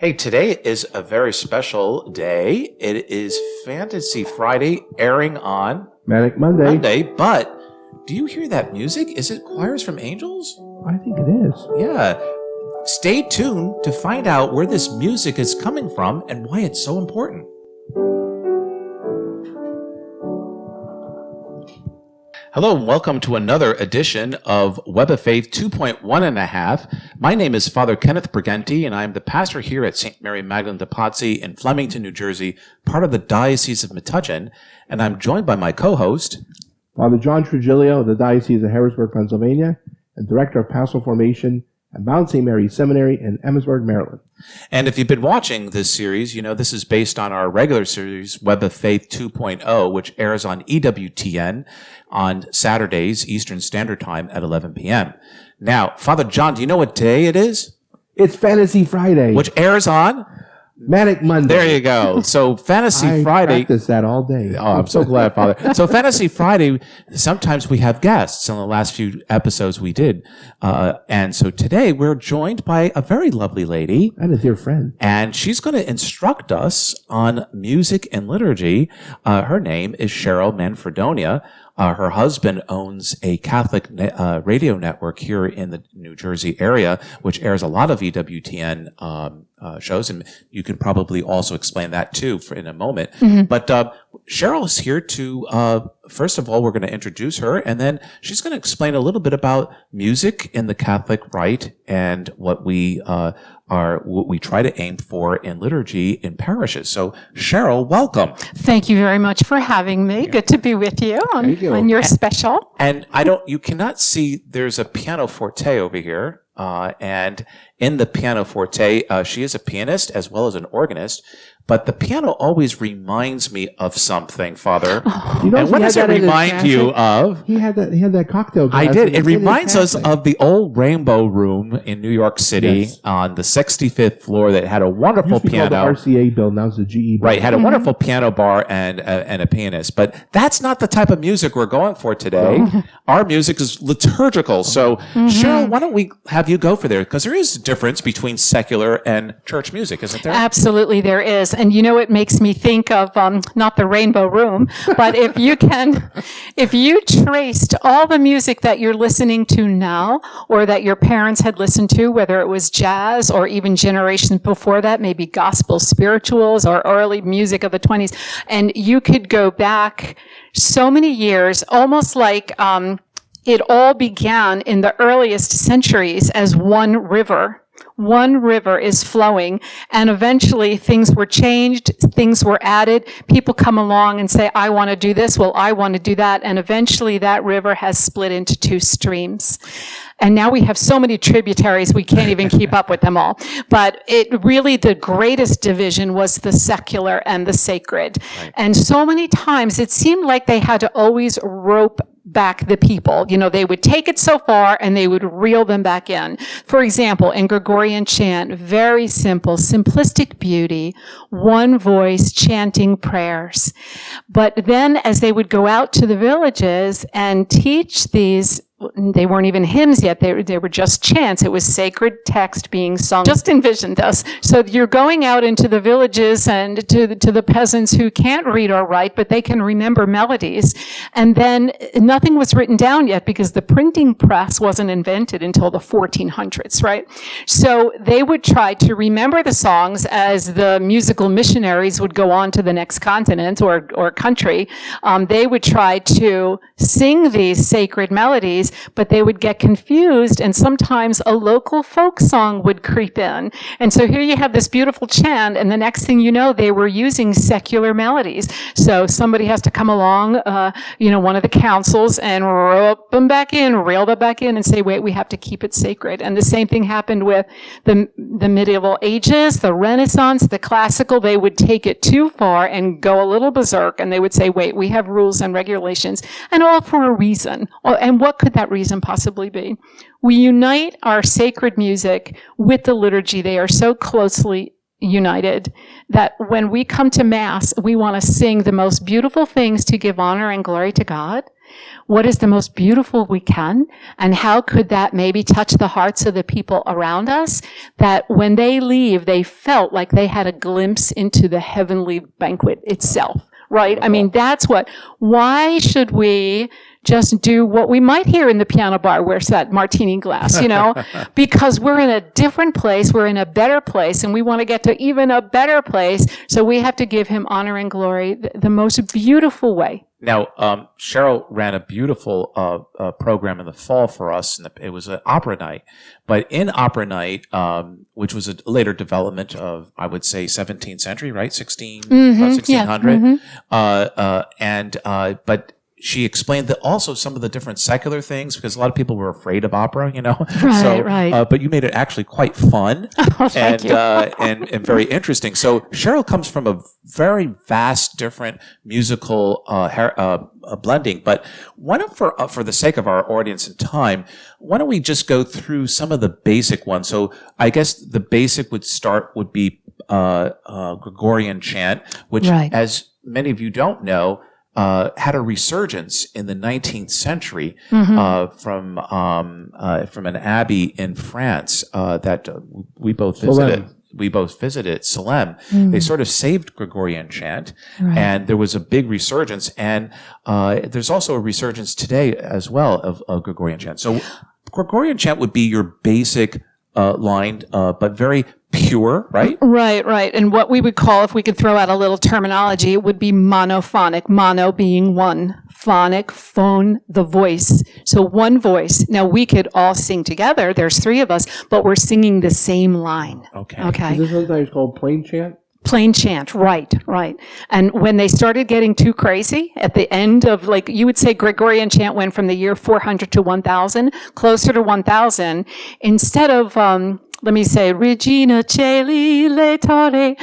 Hey, today is a very special day. It is Fantasy Friday airing on Manic Monday. But do you hear that music? Is it Choirs from Angels? I think it is. Yeah. Stay tuned to find out where this music is coming from and why it's so important. Hello and welcome to another edition of Web of Faith 2.1.5. My name is Father Kenneth Briganti, and I'm the pastor here at St. Mary Magdalene de Pazzi in Flemington, New Jersey, part of the Diocese of Metuchen, and I'm joined by my co-host, Father John Trujillo of the Diocese of Harrisburg, Pennsylvania, and Director of Pastoral Formation at Mount St. Mary's Seminary in Emmitsburg, Maryland. And if you've been watching this series, you know this is based on our regular series, Web of Faith 2.0, which airs on EWTN on Saturdays, Eastern Standard Time at 11 p.m. Now, Father John, do you know what day it is? It's Fantasy Friday. Which airs on? Manic Monday. There you go. So Fantasy Friday. I practice that all day. Oh, I'm so glad, Father. So Fantasy Friday, sometimes we have guests. On the last few episodes we did. And so today we're joined by a very lovely lady. And a dear friend. And she's going to instruct us on music and liturgy. Her name is Cheryl Manfredonia. Her husband owns a Catholic radio network here in the New Jersey area, which airs a lot of EWTN shows, and you can probably also explain that too in a moment. Mm-hmm. But Cheryl is here to, first of all, we're going to introduce her, and then she's going to explain a little bit about music in the Catholic rite and what we what we try to aim for in liturgy in parishes. So, Cheryl, welcome. Thank you very much for having me. Good to be with you on your special. And you cannot see, there's a pianoforte over here. And in the pianoforte, she is a pianist as well as an organist. But the piano always reminds me of something, Father. And what does it remind you of? He had that cocktail glass. I did. It reminds us of the old Rainbow Room in New York City on the 65th floor that had a wonderful piano. Called the RCA building. Now it's the GE building. Right. Had a wonderful piano bar and a pianist. But that's not the type of music we're going for today. Our music is liturgical. So, Cheryl, why don't we have you go for there? Because there is a difference between secular and church music, isn't there? Absolutely, there is. And you know, it makes me think of not the Rainbow Room, but if you traced all the music that you're listening to now, or that your parents had listened to, whether it was jazz or even generations before that, maybe gospel spirituals or early music of the 20s, and you could go back so many years, almost like it all began in the earliest centuries as one river. One river is flowing, and eventually things were changed, things were added. People come along and say, I want to do this, well, I want to do that, and eventually that river has split into two streams. And now we have so many tributaries, we can't even keep up with them all. But the greatest division was the secular and the sacred. Right. And so many times it seemed like they had to always rope back the people. You know, they would take it so far and they would reel them back in. For example, in Gregorian chant, very simple, simplistic beauty, one voice chanting prayers. But then as they would go out to the villages and teach these, they weren't even hymns yet. They were just chants. It was sacred text being sung. Just envision this. So you're going out into the villages and to the peasants who can't read or write, but they can remember melodies. And then nothing was written down yet because the printing press wasn't invented until the 1400s, right? So they would try to remember the songs as the musical missionaries would go on to the next continent or country. They would try to sing these sacred melodies, but they would get confused, and sometimes a local folk song would creep in. And so here you have this beautiful chant, and the next thing you know, they were using secular melodies. So somebody has to come along, one of the councils, and reel them back in, and say, wait, we have to keep it sacred. And the same thing happened with the medieval ages, the Renaissance, the classical. They would take it too far and go a little berserk, and they would say, wait, we have rules and regulations, and all for a reason. And what could that reason possibly be? We unite our sacred music with the liturgy. They are so closely united that when we come to Mass, we want to sing the most beautiful things to give honor and glory to God. what is the most beautiful we can, and how could that maybe touch the hearts of the people around us, that when they leave, they felt like they had a glimpse into the heavenly banquet itself, right? I mean, why should we just do what we might hear in the piano bar? Where's that martini glass, because we're in a different place, we're in a better place, and we want to get to even a better place, so we have to give him honor and glory the most beautiful way. Now, Cheryl ran a beautiful program in the fall for us, and it was an opera night. But in opera night, which was a later development of, I would say, 17th century, right? 1600. Yeah. But she explained that also some of the different secular things, because a lot of people were afraid of opera, Right, right. But you made it actually quite fun Thank you. and very interesting. So Cheryl comes from a very vast, different musical blending. But why don't, for the sake of our audience and time, why don't we just go through some of the basic ones? So I guess the basic would be Gregorian chant, which, Right. as many of you don't know, had a resurgence in the 19th century from an abbey in France that we both visited. Salem. We both visited Salem. They sort of saved Gregorian chant, and there was a big resurgence. And there's also a resurgence today as well of Gregorian chant. So Gregorian chant would be your basic line, but very pure, right? Right. And what we would call, if we could throw out a little terminology, it would be monophonic. Mono being one. Phonic, phone, the voice. So one voice. Now we could all sing together. There's three of us, but we're singing the same line. Okay. Is this sometimes called plain chant? Plain chant, right. And when they started getting too crazy, at the end of, you would say Gregorian chant went from the year 400 to 1000, closer to 1000, instead of, let me say, Regina Caeli Laetare,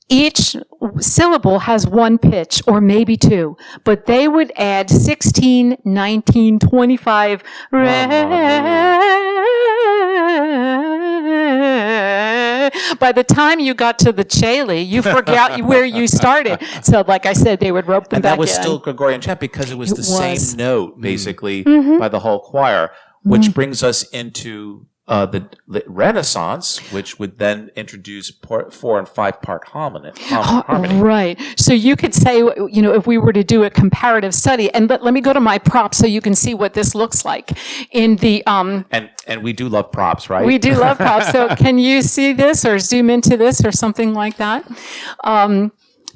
each syllable has one pitch, or maybe two, but they would add 16, 19, 25, By the time you got to the Caeli, you forgot where you started. So, like I said, they would rope them And back that was in. still Gregorian chant because it was the same note, basically, Mm-hmm. by the whole choir, which brings us into the Renaissance, which would then introduce 4 and 5 part harmony. Right. So you could say, if we were to do a comparative study, and let me go to my props so you can see what this looks like. In the And we do love props, right? we do love props. So can you see this, or zoom into this, or something like that?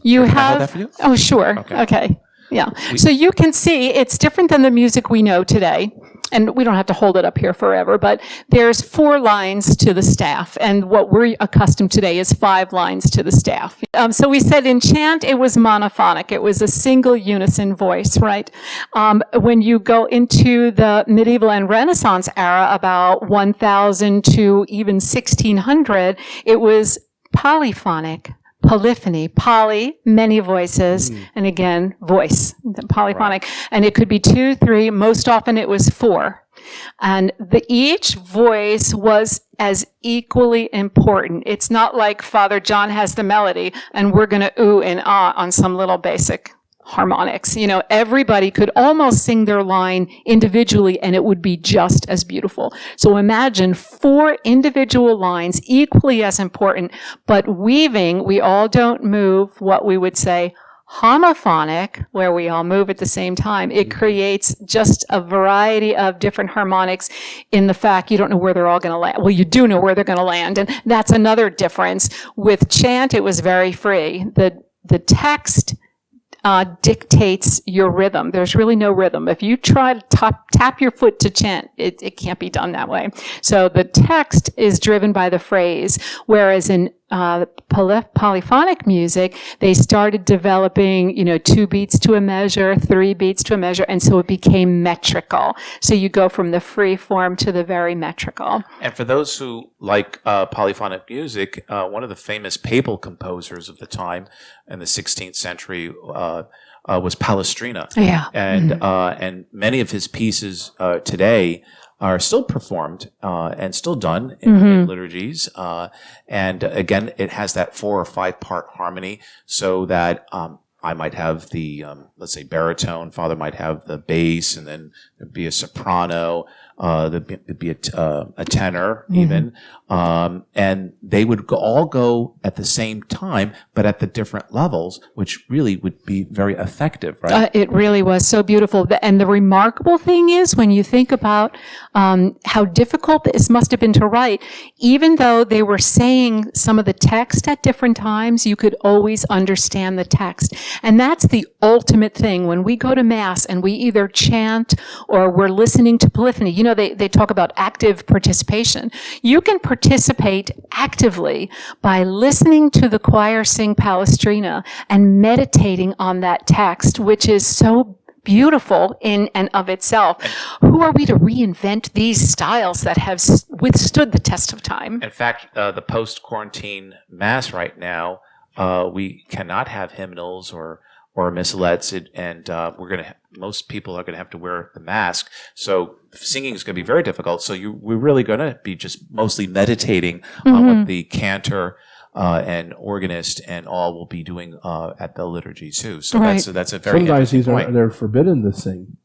You Can I have. hold that for you? Oh, sure. Okay. Yeah. So you can see it's different than the music we know today. And we don't have to hold it up here forever, but there's 4 lines to the staff. And what we're accustomed today is 5 lines to the staff. So we said in chant, it was monophonic. It was a single unison voice, right? When you go into the medieval and Renaissance era, about 1000 to even 1600, it was polyphonic. Polyphony, poly, many voices, and again, voice, polyphonic. And it could be 2, 3, most often it was 4. And each voice was as equally important. It's not like Father John has the melody and we're going to ooh and ah on some little basic harmonics. Everybody could almost sing their line individually and it would be just as beautiful. So imagine 4 individual lines equally as important, but weaving, we all don't move what we would say homophonic, where we all move at the same time. It creates just a variety of different harmonics in the fact you don't know where they're all going to land. Well, you do know where they're going to land, and that's another difference. With chant, it was very free. The text dictates your rhythm. There's really no rhythm. If you try to tap your foot to chant, it can't be done that way. So the text is driven by the phrase, whereas in polyphonic music, they started developing, 2 beats to a measure, 3 beats to a measure, and so it became metrical. So you go from the free form to the very metrical. And for those who like polyphonic music, one of the famous papal composers of the time in the 16th century was Palestrina. Yeah. And many of his pieces today are still performed and still done in liturgies. And again, it has that 4 or 5 part harmony, so that I might have the, let's say, baritone. Father might have the bass, and then there'd be a soprano. There'd be a tenor even, and they would all go at the same time, but at the different levels, which really would be very effective, right? It really was so beautiful. And the remarkable thing is, when you think about how difficult this must have been to write, even though they were saying some of the text at different times, you could always understand the text. And that's the ultimate thing. When we go to Mass and we either chant or we're listening to polyphony, you know, they talk about active participation. You can participate actively by listening to the choir sing Palestrina and meditating on that text, which is so beautiful in and of itself. Who are we to reinvent these styles that have withstood the test of time? In fact, the post-quarantine Mass right now, we cannot have hymnals or missalettes, and most people are going to have to wear the mask. So singing is going to be very difficult. So we're really going to be just mostly meditating on what the cantor and organist and all will be doing at the liturgy too. So Right. that's a very Some interesting dioceses point. they're forbidden to sing.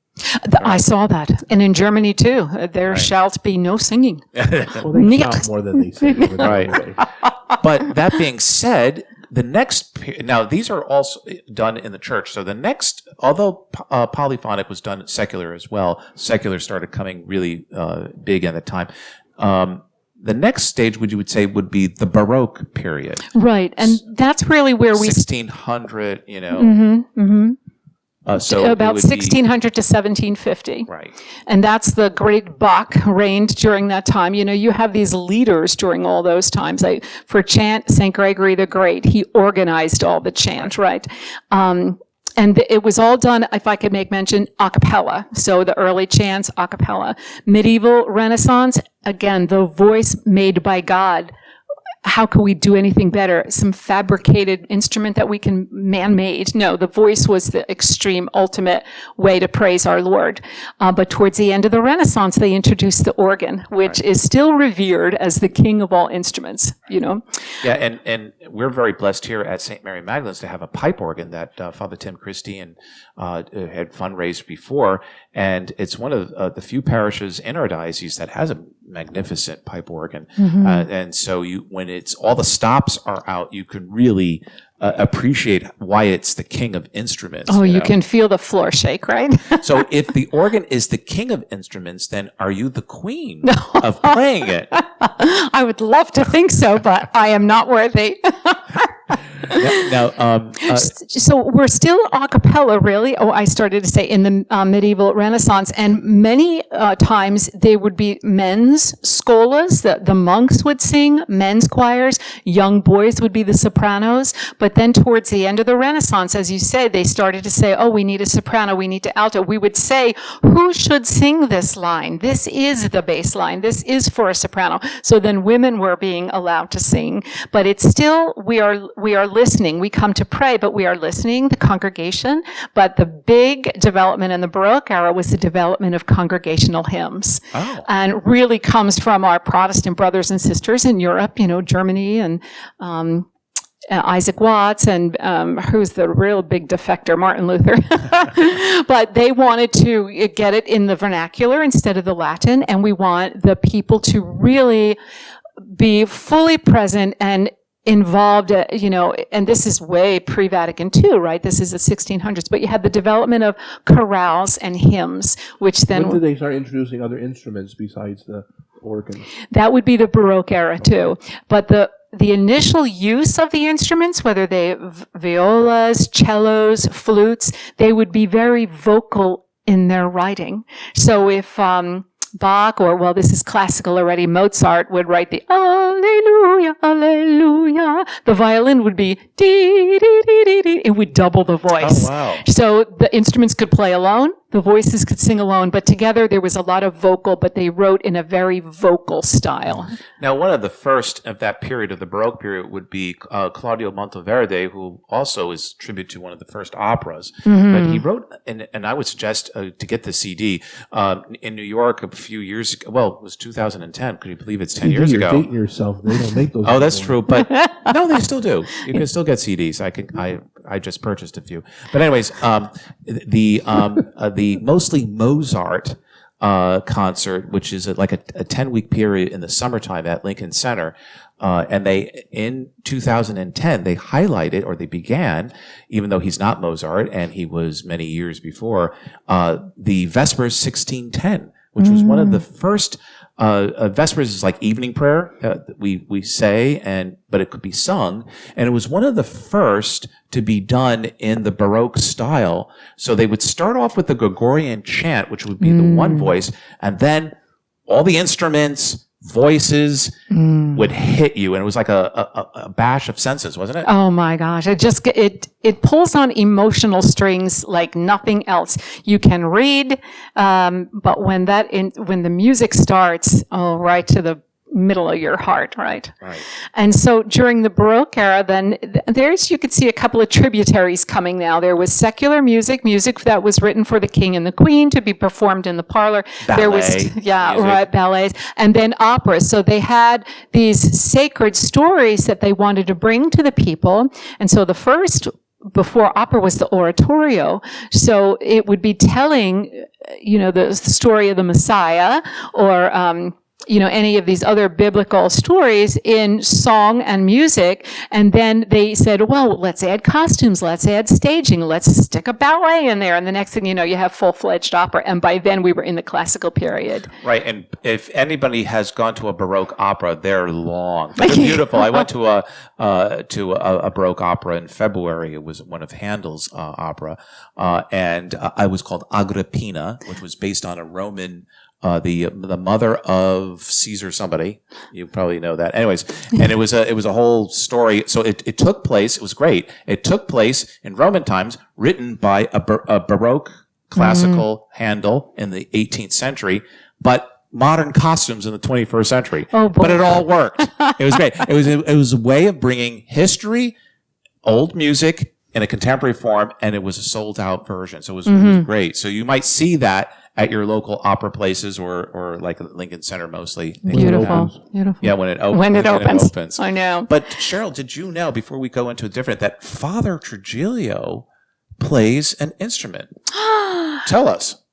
I saw that. And in Germany too, there shall be no singing. Well, they Niet. shout more than they sing. But Right. anyway. But that being said, the next now these are also done in the church. So the next, although polyphonic was done secular as well, secular started coming really big at the time. The next stage, you would say, would be the Baroque period, Right. And that's really where we 1600. You know, so it about would be- 1600 to 1750. right. And that's the great Bach reigned during that time. You know, you have these leaders during all those times. For chant, St. Gregory the Great, he organized all the chant, right? And it was all done, if I could make mention, a cappella. So the early chants, a cappella. Medieval Renaissance, again, the voice made by God. How can we do anything better? Some fabricated instrument that we can man-made? No, the voice was the extreme ultimate way to praise our Lord. But towards the end of the Renaissance, they introduced the organ, which is still revered as the king of all instruments, you know? Yeah, and we're very blessed here at St. Mary Magdalene's to have a pipe organ that Father Tim Christie and had fundraised before, and it's one of the few parishes in our diocese that has a magnificent pipe organ. And so when it's all the stops are out, you can really appreciate why it's the king of instruments. Oh, you know? can feel the floor shake, right? So if the organ is the king of instruments, then are you the queen of playing it? I would love to think so, but I am not worthy. Now, So we're still a cappella, really. Oh, I started to say in the medieval Renaissance, and many times they would be men's scholas. The monks would sing, men's choirs. Young boys would be the sopranos. But then towards the end of the Renaissance, as you said, they started to say, "Oh, we need a soprano, we need to alto." We would say, "Who should sing this line? This is the bass line. This is for a soprano." So then women were being allowed to sing, but it's still we are listening. We come to pray, but we are listening, the congregation. But the big development in the Baroque era was the development of congregational hymns. Oh. And really comes from our Protestant brothers and sisters in Europe, you know, Germany and Isaac Watts and who's the real big defector, Martin Luther. But they wanted to get it in the vernacular instead of the Latin, and we want the people to really be fully present and involved, you know, and this is way pre-Vatican II, right? This is the 1600s, but you had the development of chorales and hymns, which then When did they start introducing other instruments besides the organ? that would be the Baroque era too. But the initial use of the instruments, whether they violas, cellos, flutes, they would be very vocal in their writing. So if Bach, or well, this is classical already, Mozart would write the Alleluia, Alleluia. The violin would be dee, dee, dee, dee, dee. It would double the voice. Oh, wow. So the instruments could play alone, the voices could sing alone, but together there was a lot of vocal, but they wrote in a very vocal style. Now, one of the first of that period, of the Baroque period, would be Claudio Monteverde, who also is tribute to one of the first operas. But he wrote, and I would suggest to get the CD, in New York a few years ago. Well, it was 2010. Could you believe it's 10 years You're ago? dating yourself. They don't make those. Oh, that's anymore. true. But no, they still do. You can still get CDs. I just purchased a few. But anyways, the mostly Mozart concert, which is like a 10-week period in the summertime at Lincoln Center. And in 2010, they highlighted, or they began, even though he's not Mozart and he was many years before, the Vespers 1610, which was one of the first. Vespers is like evening prayer that we say, but it could be sung, and it was one of the first to be done in the Baroque style. So they would start off with the Gregorian chant, which would be the one voice, and then all the instruments, voices would hit you, and it was like a bash of senses, wasn't it? Oh my gosh. It pulls on emotional strings like nothing else. You can read, but when the music starts, right to the middle of your heart, right? Right. And so during the Baroque era, then you could see a couple of tributaries coming now. There was secular music that was written for the king and the queen to be performed in the parlor. There was, music. ballets, and then operas. So they had these sacred stories that they wanted to bring to the people. And so the first before opera was the oratorio. So it would be telling, the story of the Messiah, or, any of these other biblical stories in song and music. And then they said, well, let's add costumes, let's add staging, let's stick a ballet in there. And the next thing you know, you have full-fledged opera. And by then we were in the classical period. Right. And if anybody has gone to a Baroque opera, they're long. They're beautiful. I went to a Baroque opera in February. It was one of Handel's opera. And I was called Agrippina, which was based on a Roman the mother of Caesar somebody. You probably know that. Anyways, and it was a whole story. So it took place. It was great. It took place in Roman times, written by a Baroque classical Handel in the 18th century, but modern costumes in the 21st century. Oh, boy. But it all worked. It was great. It was a way of bringing history, old music in a contemporary form, and it was a sold out version. So it was great. So you might see that at your local opera places, or like Lincoln Center mostly. Beautiful. Yeah, when it opens. I know. But Cheryl, did you know, before we go into a different, that Father Trujillo plays an instrument? Tell us.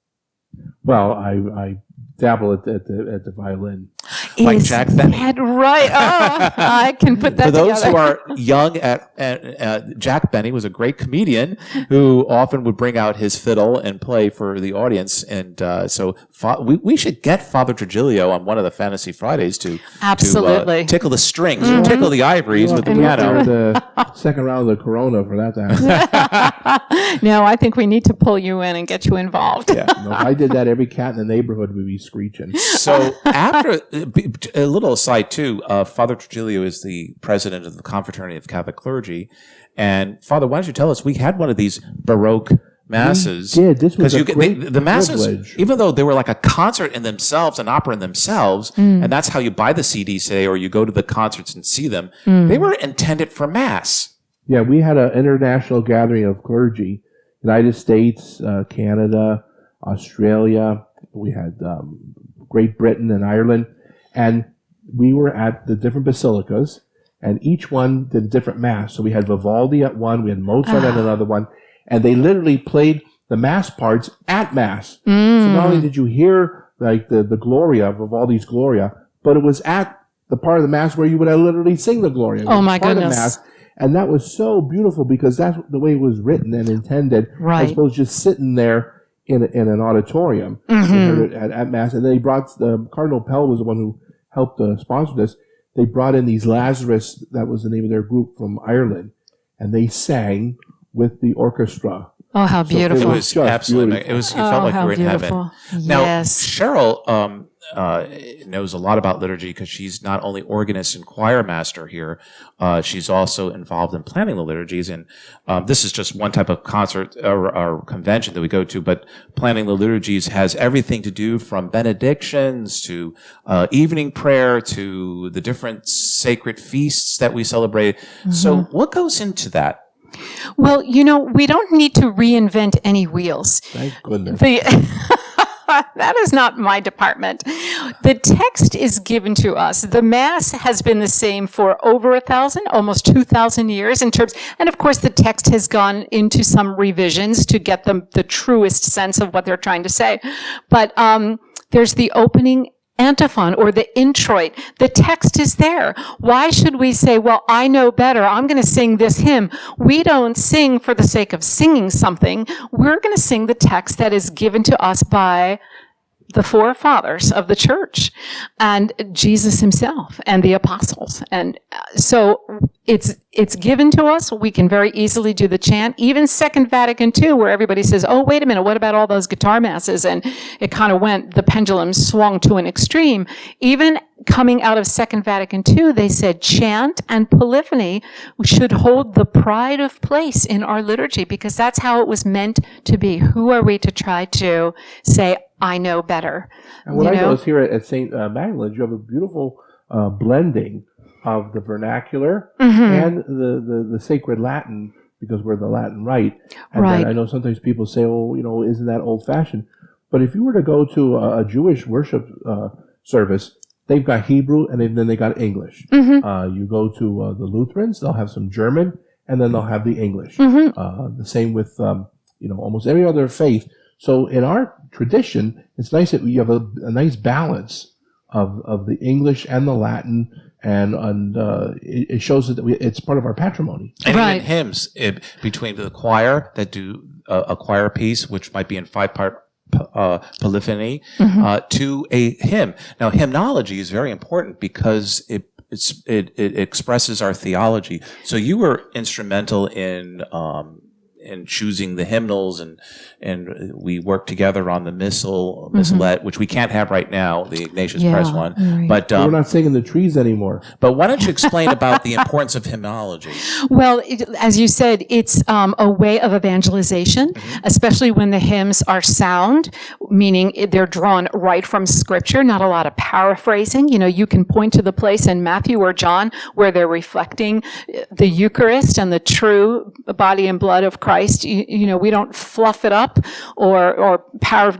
Well, I dabble at the violin. Like Jack Benny. Right. Oh, I can put that For those together. who are young, Jack Benny was a great comedian who often would bring out his fiddle and play for the audience. And so we should get Father Trujillo on one of the Fantasy Fridays to tickle the strings, or tickle the ivories with the piano. The second round of the Corona for that to happen. No, I think we need to pull you in and get you involved. Yeah, no, if I did that, every cat in the neighborhood would be screeching. So after a little aside too, Father Trujillo is the president of the Confraternity of Catholic Clergy, and Father, why don't you tell us? We had one of these Baroque masses. We did. This was the masses, privilege. even though they were like a concert in themselves, an opera in themselves, and that's how you buy the CDs today, or you go to the concerts and see them. They were intended for mass. Yeah, we had an international gathering of clergy, United States, Canada, Australia. We had Great Britain and Ireland, and we were at the different basilicas, and each one did a different mass. So we had Vivaldi at one, we had Mozart at another one, and they literally played the mass parts at mass. So not only did you hear like the Gloria, Vivaldi's Gloria, but it was at the part of the mass where you would literally sing the Gloria. Oh my goodness. Mass. And that was so beautiful because that's the way it was written and intended, Right. as opposed to just sitting there in an auditorium. We heard it at mass. And then Cardinal Pell was the one who helped sponsor this. They brought in these Lazarus, that was the name of their group, from Ireland, and they sang with the orchestra. Oh, how beautiful. It was just absolutely. beautiful. You felt like you were in beautiful. heaven. Now, Yes. Cheryl knows a lot about liturgy because she's not only organist and choir master here, she's also involved in planning the liturgies. And this is just one type of concert or convention that we go to, but planning the liturgies has everything to do from benedictions to evening prayer to the different sacred feasts that we celebrate. So what goes into that? Well, we don't need to reinvent any wheels. Thank goodness. That is not my department. The text is given to us. The Mass has been the same for over 1,000, almost 2,000 years in terms, and of course the text has gone into some revisions to get the truest sense of what they're trying to say. But there's the opening antiphon or the introit. The text is there. Why should we say, well, I know better, I'm going to sing this hymn? We don't sing for the sake of singing something. We're going to sing the text that is given to us by the forefathers of the church and Jesus himself and the apostles. And so it's given to us. We can very easily do the chant. Even Second Vatican II, where everybody says, oh, wait a minute, what about all those guitar masses? And it kind of the pendulum swung to an extreme. Even coming out of Second Vatican II, they said chant and polyphony should hold the pride of place in our liturgy because that's how it was meant to be. Who are we to try to say, I know better? And what I notice here at St. Magdalene's, you have a beautiful blending of the vernacular and the sacred Latin, because we're the Latin Rite. And then I know sometimes people say, oh, isn't that old-fashioned? But if you were to go to a Jewish worship service, they've got Hebrew and then they got English. You go to the Lutherans, they'll have some German, and then they'll have the English. The same with almost every other faith. So in our tradition, it's nice that we have a nice balance of the English and the Latin, and it shows that it's part of our patrimony. And even hymns between the choir that do a choir piece, which might be in 5-part polyphony, to a hymn. Now, hymnology is very important because it expresses our theology. So you were instrumental in choosing the hymnals, and we worked together on the missalette, which we can't have right now, the Ignatius Press one. Right. But we're not singing the trees anymore. But why don't you explain about the importance of hymnology? Well, as you said, it's a way of evangelization, especially when the hymns are sound, meaning they're drawn right from Scripture, not a lot of paraphrasing. You can point to the place in Matthew or John where they're reflecting the Eucharist and the true body and blood of Christ. We don't fluff it up or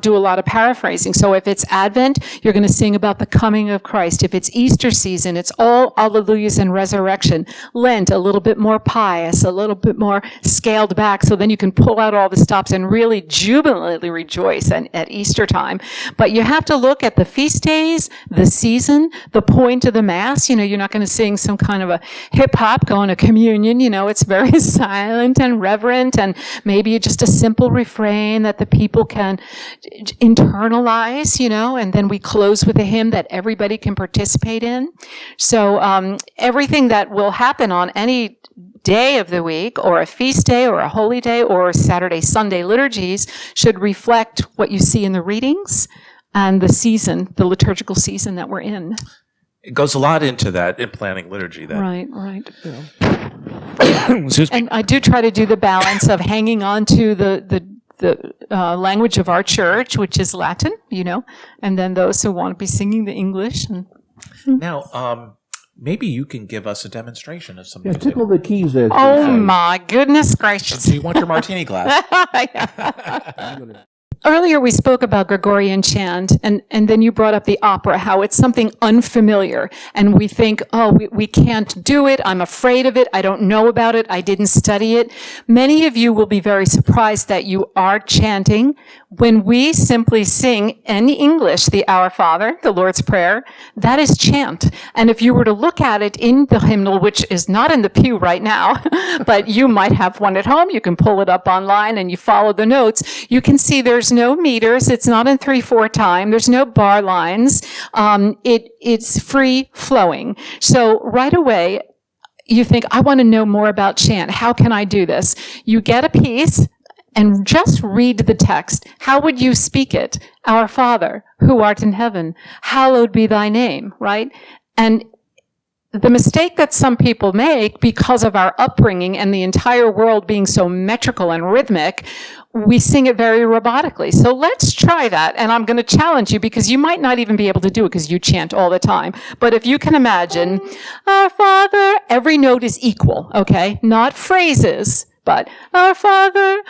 do a lot of paraphrasing. So if it's Advent, you're going to sing about the coming of Christ. If it's Easter season, it's all alleluias and resurrection. Lent, a little bit more pious, a little bit more scaled back. So then you can pull out all the stops and really jubilantly rejoice at Easter time. But you have to look at the feast days, the season, the point of the Mass. You're not going to sing some kind of a hip hop going to communion. It's very silent and reverent, and maybe just a simple refrain that the people can internalize, and then we close with a hymn that everybody can participate in. So everything that will happen on any day of the week, or a feast day, or a holy day, or Saturday, Sunday liturgies should reflect what you see in the readings and the season, the liturgical season that we're in. It goes a lot into that in planning liturgy. Right. Excuse me. And I do try to do the balance of hanging on to the language of our church, which is Latin, and then those who want to be singing the English. Now, maybe you can give us a demonstration of something. Yeah, tickle the keys there. Oh my goodness gracious. Do you want your martini glass? Earlier we spoke about Gregorian chant, and then you brought up the opera, how it's something unfamiliar, and we think, we can't do it, I'm afraid of it, I don't know about it, I didn't study it. Many of you will be very surprised that you are chanting. When we simply sing in English the Our Father, the Lord's Prayer, that is chant. And if you were to look at it in the hymnal, which is not in the pew right now, but you might have one at home, you can pull it up online and you follow the notes, you can see there's no meters, it's not in 3/4 time, there's no bar lines, it's free flowing. So right away, you think, I want to know more about chant. How can I do this? You get a piece and just read the text. How would you speak it? Our Father, who art in heaven, hallowed be thy name, right? And the mistake that some people make because of our upbringing and the entire world being so metrical and rhythmic, we sing it very robotically. So let's try that. And I'm going to challenge you because you might not even be able to do it because you chant all the time. But if you can imagine, Our Father, every note is equal, okay? Not phrases, but our Father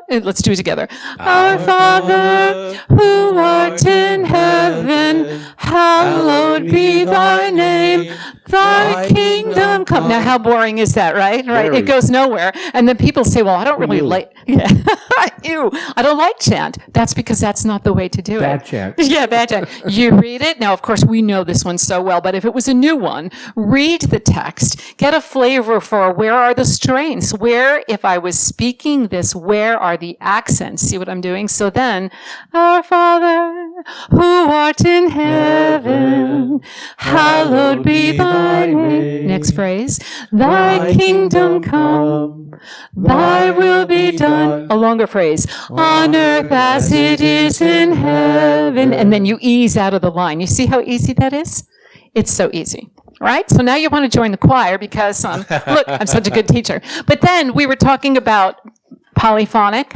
let's do it together. Our Father who art in heaven, hallowed be thy name. Thy kingdom come. Now, how boring is that, right? Right. It goes nowhere. And then people say, well, I don't really like, ew, I don't like chant. That's because that's not the way to do Bad it. chant. Yeah, bad chant. You read it. Now, of course, we know this one so well, but if it was a new one, read the text, get a flavor for where are the strains? Where, if I was speaking this, where are the accents? See what I'm doing? So then, our Father who art in heaven, hallowed be thy name. Next phrase. Thy kingdom come, thy will be done. A longer phrase. On earth as it is in heaven. And then you ease out of the line. You see how easy that is? It's so easy. Right? So now you want to join the choir because, look, I'm such a good teacher. But then we were talking about polyphonic.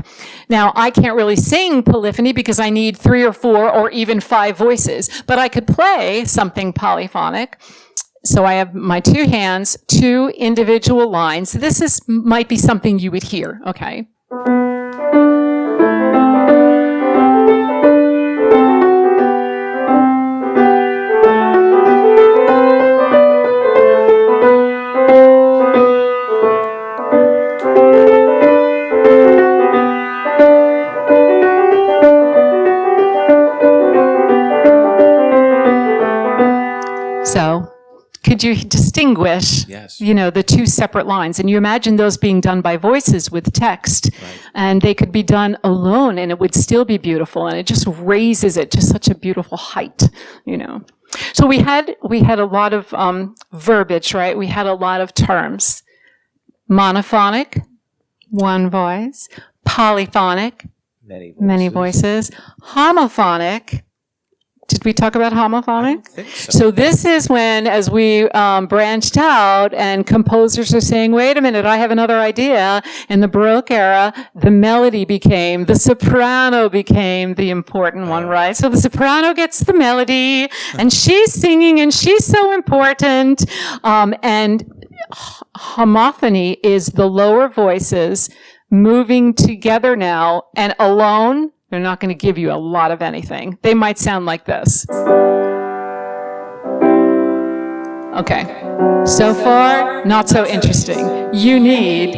Now, I can't really sing polyphony because I need 3 or 4 or even 5 voices, but I could play something polyphonic. So I have my 2 hands, 2 individual lines. This might be something you would hear, okay? So, could you distinguish, Yes. the 2 separate lines? And you imagine those being done by voices with text. Right. And they could be done alone and it would still be beautiful. And it just raises it to such a beautiful height, So we had a lot of verbiage, right? We had a lot of terms. Monophonic, 1 voice. Polyphonic, many voices. Homophonic. Did we talk about homophonic? I think so. So this is when, as we branched out and composers are saying, wait a minute, I have another idea. In the Baroque era, the soprano became the important one, right? So the soprano gets the melody and she's singing and she's so important. And homophony is the lower voices moving together now and alone. They're not going to give you a lot of anything. They might sound like this. Okay. So far, not so interesting. You need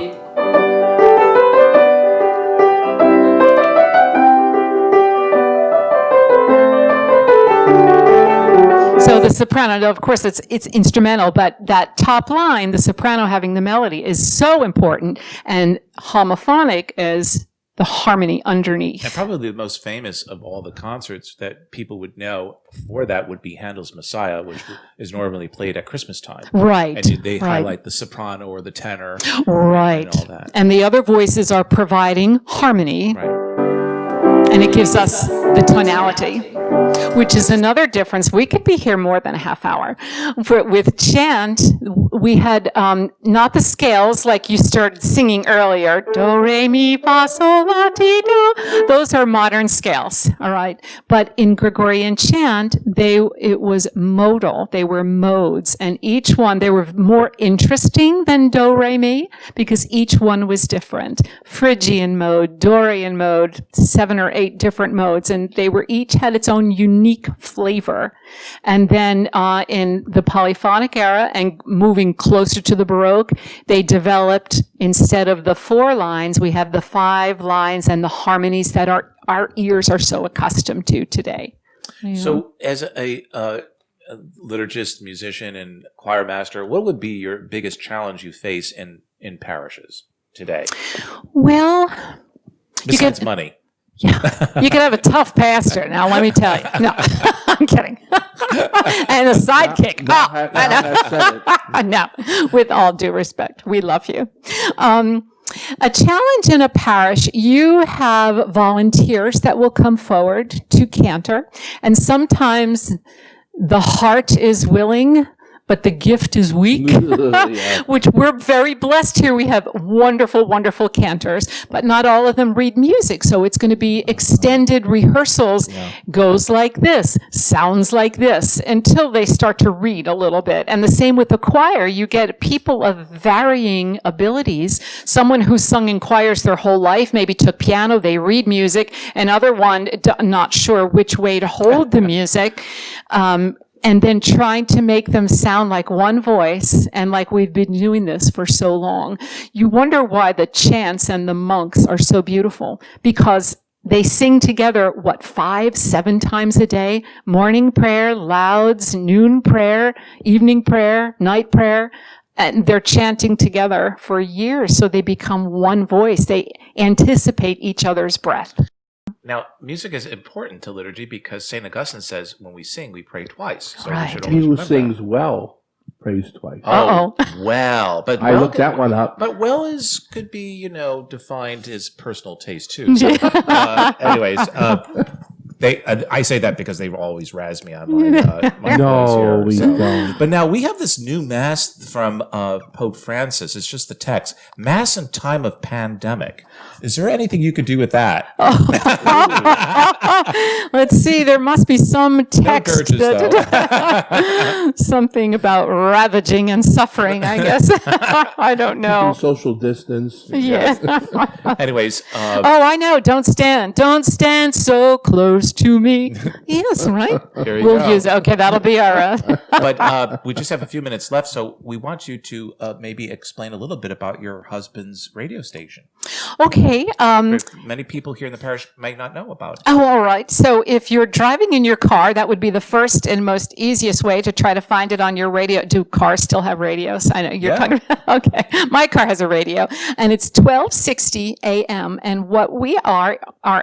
so the soprano, of course, it's instrumental, but that top line, the soprano having the melody, is so important, and homophonic is the harmony underneath. And probably the most famous of all the concerts that people would know before that would be Handel's Messiah, which is normally played at Christmas time. Right. And they highlight the soprano or the tenor. Right. And all that. And the other voices are providing harmony. Right. And it gives us the tonality, which is another difference. We could be here more than a half hour. With chant, we had not the scales like you started singing earlier. Do, re, mi, fa, sol, la, ti, do. Those are modern scales, all right? But in Gregorian chant, it was modal. They were modes. And each one, they were more interesting than do, re, mi, because each one was different. Phrygian mode, Dorian mode, 7 or 8 different modes, and they were each had its own unique flavor. And then in the polyphonic era and moving closer to the Baroque, they developed, instead of the 4 lines, we have the 5 lines and the harmonies that our ears are so accustomed to today. So as a liturgist, musician, and choir master, what would be your biggest challenge you face in parishes today? Well, Besides money. Yeah, you could have a tough pastor. Now, let me tell you. No, I'm kidding. And a sidekick. No, with all due respect, we love you. A challenge in a parish, you have volunteers that will come forward to cantor, and sometimes the heart is willing, but the gift is weak. Yeah. Which we're very blessed here. We have wonderful, wonderful cantors, but not all of them read music. So it's going to be extended rehearsals. Goes like this, sounds like this, until they start to read a little bit. And the same with the choir. You get people of varying abilities. Someone who's sung in choirs their whole life, maybe took piano, they read music. Another one, not sure which way to hold the music. And then trying to make them sound like one voice, and like we've been doing this for so long. You wonder why the chants and the monks are so beautiful, because they sing together, 5, 7 times a day? Morning prayer, louds, noon prayer, evening prayer, night prayer. And they're chanting together for years, so they become one voice. They anticipate each other's breath. Now, music is important to liturgy because St. Augustine says when we sing, we pray twice. So Right. we should He always who remember sings that. well prays twice. Oh, well. But I well looked that one up. But well could be, defined as personal taste too. So, anyways, I say that because they always razz me on my No, voice here, we so. don't. But now we have this new mass from Pope Francis. It's just the text. Mass in time of pandemic. Is there anything you could do with that? Let's see, there must be some text Gurges, that something about ravaging and suffering, I guess. I don't know. Social distance. Yeah. Anyways, Oh, I know. Don't stand so close to me. Yes, right? here you We'll go. use it. Okay, that'll be our. But we just have a few minutes left, so we want you to maybe explain a little bit about your husband's radio station. Okay. Many people here in the parish might not know about it. Oh, all right. So if you're driving in your car, that would be the first and most easiest way to try to find it on your radio. Do cars still have radios? I know you're Yeah. talking about. Okay. My car has a radio, and it's 1260 AM. And what we are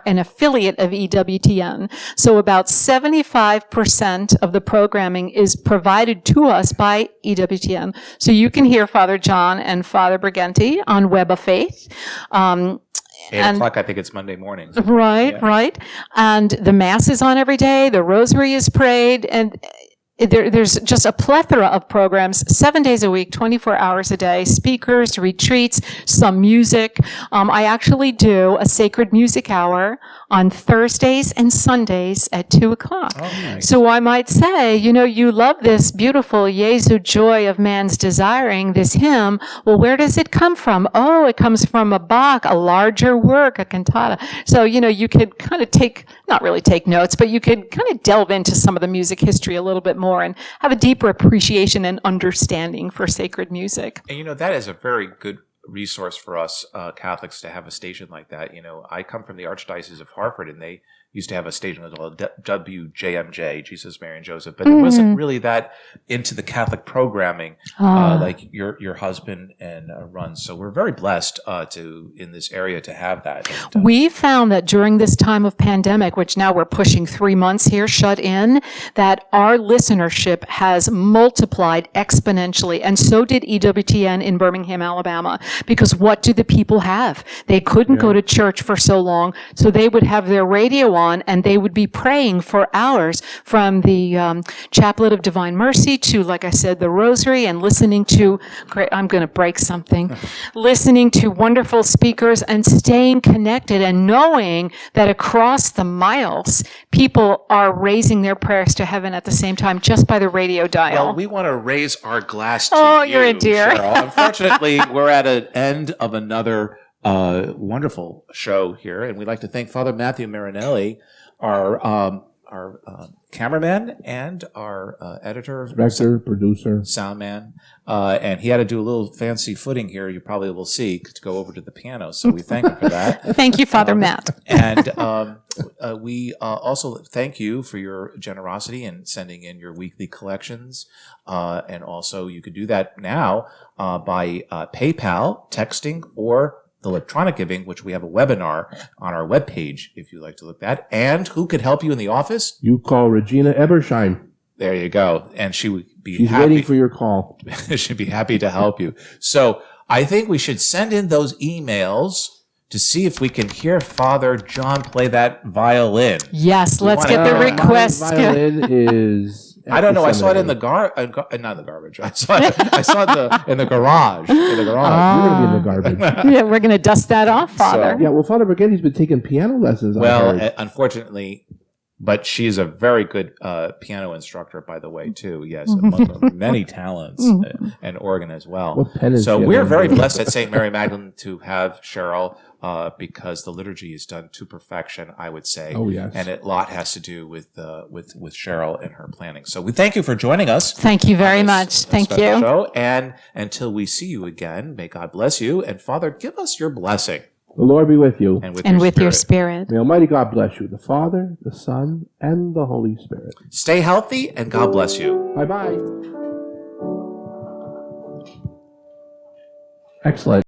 an affiliate of EWTN. So about 75% of the programming is provided to us by EWTN. So you can hear Father John and Father Briganti on Web of Faith. 8 o'clock, I think it's Monday mornings. Right, right. And the Mass is on every day. The Rosary is prayed. And there's just a plethora of programs, 7 days a week, 24 hours a day, speakers, retreats, some music. I actually do a sacred music hour on Thursdays and Sundays at 2 o'clock. Oh, nice. So I might say, you love this beautiful Jesu joy of man's desiring, this hymn. Well, where does it come from? Oh, it comes from a Bach, a larger work, a cantata. So, you could kind of not really take notes, but you could kind of delve into some of the music history a little bit more and have a deeper appreciation and understanding for sacred music. And that is a very good resource for us Catholics to have a station like that. I come from the Archdiocese of Hartford, and they used to have a station called WJMJ, Jesus, Mary, and Joseph, but it wasn't really that into the Catholic programming like your husband and runs. So we're very blessed in this area to have that. And, We found that during this time of pandemic, which now we're pushing 3 months here shut in, that our listenership has multiplied exponentially, and so did EWTN in Birmingham, Alabama. Because what do the people have? They couldn't go to church for so long, so they would have their radio on, and they would be praying for hours from the Chaplet of Divine Mercy to, like I said, the Rosary, and listening to, I'm going to break something, listening to wonderful speakers and staying connected and knowing that across the miles, people are raising their prayers to heaven at the same time just by the radio dial. well, we want to raise our glass to Oh, you, you're a dear. Cheryl. Unfortunately, we're at an end of another wonderful show here, and we'd like to thank Father Matthew Marinelli, our cameraman and our editor, Director, producer. sound man, and he had to do a little fancy footing here. You probably will see to go over to the piano. So we thank him for that. Thank you, Father Matt. And we also thank you for your generosity in sending in your weekly collections. And also you could do that now by PayPal, texting, or the electronic giving, which we have a webinar on our webpage if you'd like to look at. And who could help you in the office? You call Regina Ebersheim. There you go. And she would be She's happy. waiting for your call. She'd be happy to help you. So I think we should send in those emails to see if we can hear Father John play that violin. Yes, let's wanna- get the Uh, request. My violin is I don't know. I saw it in seminary. not the garbage. I saw it in the garage. In the garage. You're going to be in the garbage. Yeah, we're going to dust that off, Father. Yeah, well, Father Briganti's been taking piano lessons. I Well, heard. unfortunately, but she's a very good piano instructor, by the way, too. Yes, among many talents, and organ as well. What pen is So she we're in? very blessed at St. Mary Magdalene to have Cheryl, because the liturgy is done to perfection, I would say. Oh, yes. And a lot has to do with Cheryl and her planning. So we thank you for joining us. Thank you very on this, much. Thank special you. Show. And until we see you again, may God bless you. And Father, give us your blessing. The Lord be with you. And with, And your, with spirit. your spirit. May Almighty God bless you, the Father, the Son, and the Holy Spirit. Stay healthy, and God bless you. Bye-bye. Excellent.